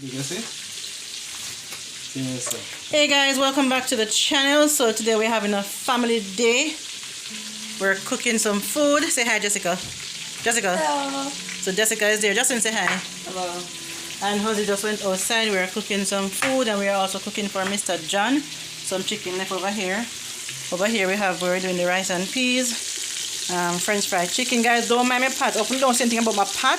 You see? Yes, sir. Hey guys, welcome back to the channel. So today we're having a family day. We're cooking some food. Say hi, Jessica. Jessica. Hello. So Jessica is there. Justin, say hi. Hello. And Jose just went outside. We're cooking some food, and we are also cooking for Mr. John. Some chicken left over here. Over here we're doing the rice and peas. French fried chicken. Guys, don't mind my pot. Open, don't say anything about my pot.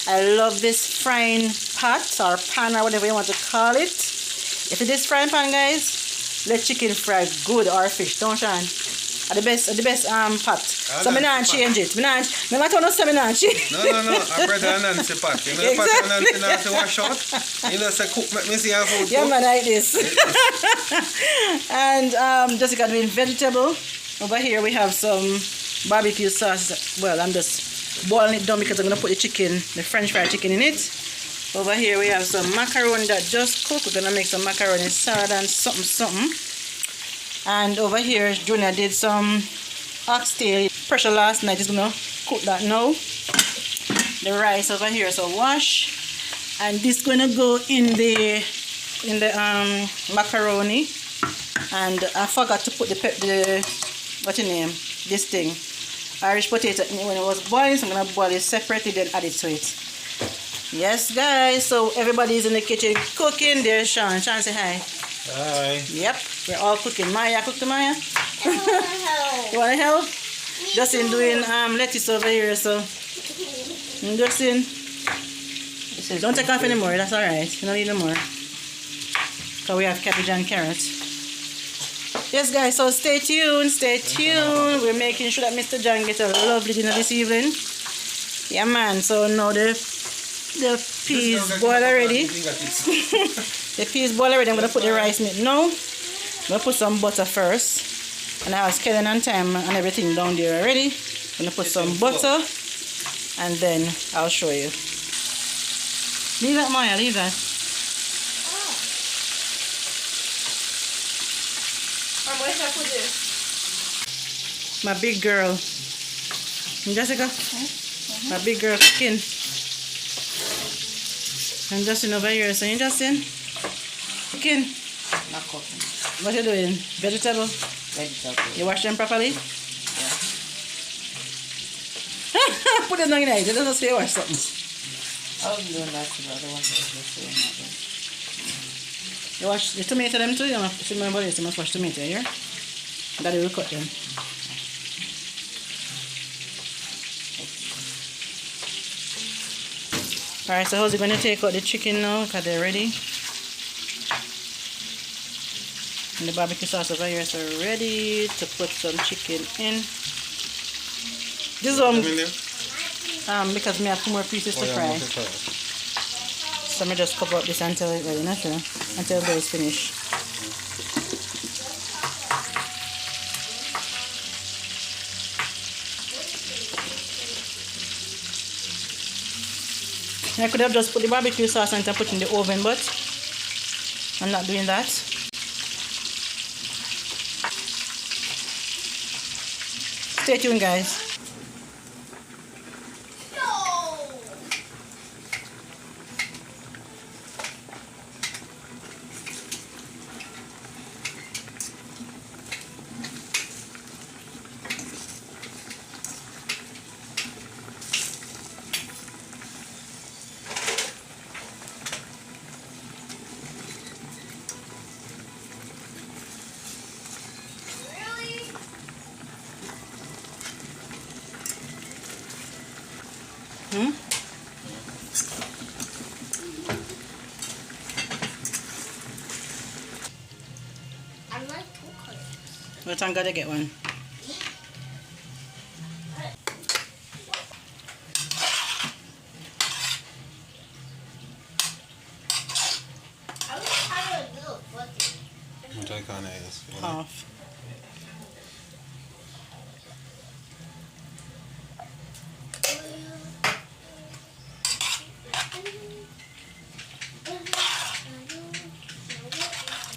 I love this frying pot or pan or whatever you want to call it. If it is frying pan, guys, let chicken fry good or fish, don't Sean? At the best pot. So I not change it. No matter what I not change. No, I brother and Nancy pot. You know the pot and Nancy not to wash out. You know say cook make me see her food. Yeah man, like this. And Jessica doing vegetable. Over here we have some barbecue sauce. Well, I'm just boiling it down because I'm gonna put the French fried chicken in it. Over here we have some macaroni that just cooked. We're gonna make some macaroni salad and something. And over here Junior did some oxtail pressure last night. He's gonna cook that now. The rice over here, so wash. And this gonna go in the macaroni. And I forgot to put the what's your name? This thing. Irish potato when it was boiling, so I'm gonna boil it separately, then add it to it. Yes, guys. So everybody's in the kitchen cooking. There's Sean. Sean, say hi. Hi. Yep, we're all cooking. Maya, cook to Maya. I want to help. You wanna help? Justin doing lettuce over here. So Justin, he says don't take off anymore. That's all right. You don't need no more. So we have cabbage and carrots. Yes, guys, so stay tuned, We're making sure that Mr. John gets a lovely dinner this evening. Yeah, man, so now the peas boil already. The peas boil already. I'm going to put the rice in it now. I'm going to put some butter first. And I have skeleton and thyme and everything down there already. I'm going to put some butter. And then I'll show you. Leave that, Maya, leave that. Where should I put this? My big girl. Jessica? My big girl cooking. And Justin over here. So you Justin? Cooking? Not cooking. What you doing? Vegetable? Vegetable. You wash them properly? Yeah. Put them down in there. It doesn't say wash something. I was doing that because I don't want to do that. You wash the tomato them too? You must remember this. You must wash tomato here. Daddy will cut them. Alright, so how's he going to take out the chicken now? Because they're ready. And the barbecue sauce over here, so ready to put some chicken in. This one, because we have 2 more pieces to fry. So I just cover up this until it's ready, not sure, until the is finished. I could have just put the barbecue sauce on and put in the oven, but I'm not doing that. Stay tuned, guys. I like coconuts. But I'm gonna get one. I was trying to do a footy. What I can is Half.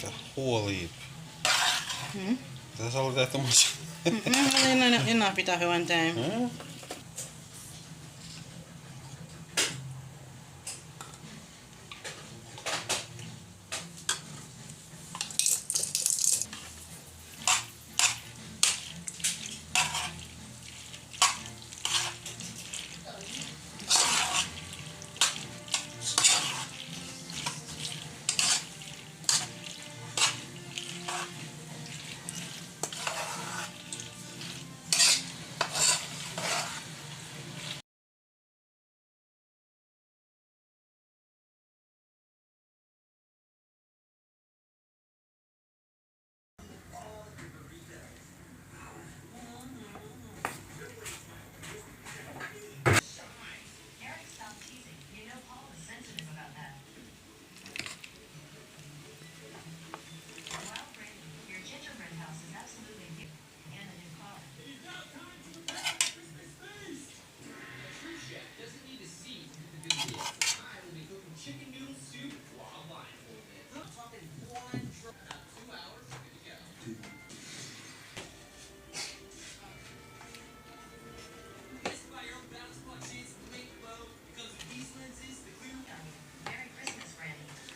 the whole heap. That's all that much. Enough it off at one time. Huh?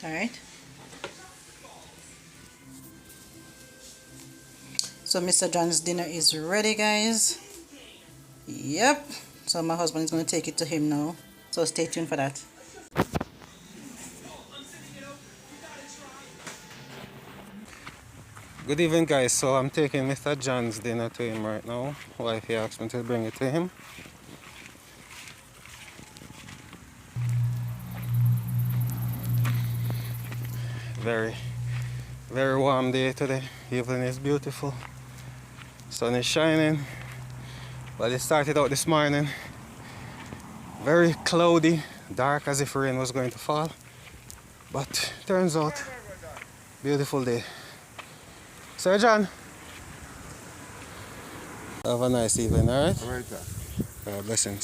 Alright. So Mr. John's dinner is ready, guys. Yep. So my husband is going to take it to him now. So stay tuned for that. Good evening, guys. So I'm taking Mr. John's dinner to him right now. Wifey asked me to bring it to him. Very warm day today. Evening is beautiful. Sun is shining. Well, it started out this morning very cloudy, dark as if rain was going to fall. But turns out, beautiful day. Sir John, have a nice evening, alright? Alright, Blessings.